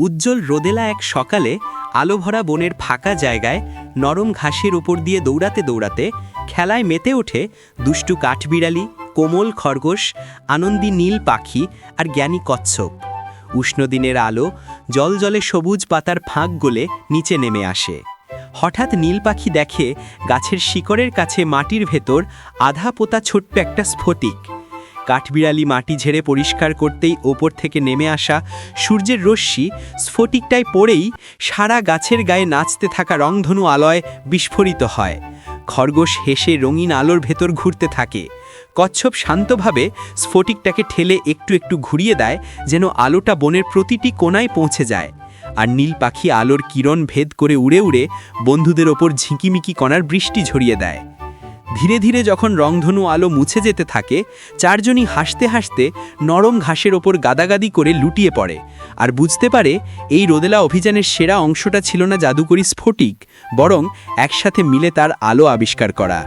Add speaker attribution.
Speaker 1: উজ্জ্বল রোদেলা এক সকালে আলোভরা বনের ফাঁকা জায়গায় নরম ঘাসের উপর দিয়ে দৌড়াতে দৌড়াতে খেলায় মেতে ওঠে দুষ্টু কাঠবিড়ালি, কোমল খরগোশ, আনন্দী নীল পাখি আর জ্ঞানী কচ্ছপ। উষ্ণ দিনের আলো জলজলে সবুজ পাতার ফাঁক গলে নিচে নেমে আসে। হঠাৎ নীল পাখি দেখে গাছের শিকড়ের কাছে মাটির ভেতর আধা পোতা ছোট্ট একটা স্ফটিক। কাঠবিড়ালি মাটি ঝেড়ে পরিষ্কার করতেই ওপর থেকে নেমে আসা সূর্যের রশ্মি স্ফটিকটায় পড়েই সারা গাছের গায়ে নাচতে থাকা রংধনু আলোয় বিস্ফোরিত হয়। খরগোশ হেসে রঙিন আলোর ভেতর ঘুরতে থাকে। কচ্ছপ শান্তভাবে স্ফটিকটাকে ঠেলে একটু একটু ঘুরিয়ে দেয়, যেন আলোটা বনের প্রতিটি কোণায় পৌঁছে যায়। আর নীল পাখি আলোর কিরণ ভেদ করে উড়ে উড়ে বন্ধুদের ওপর ঝিঁকিমিকি কণার বৃষ্টি ঝরিয়ে দেয়। ধীরে ধীরে যখন রংধনু আলো মুছে যেতে থাকে, চারজনই হাসতে হাসতে নরম ঘাসের ওপর গাদাগাদি করে লুটিয়ে পড়ে আর বুঝতে পারে এই রোদেলা অভিযানের সেরা অংশটা ছিল না জাদুকরি স্ফটিক, বরং একসাথে মিলে তার আলো আবিষ্কার করা।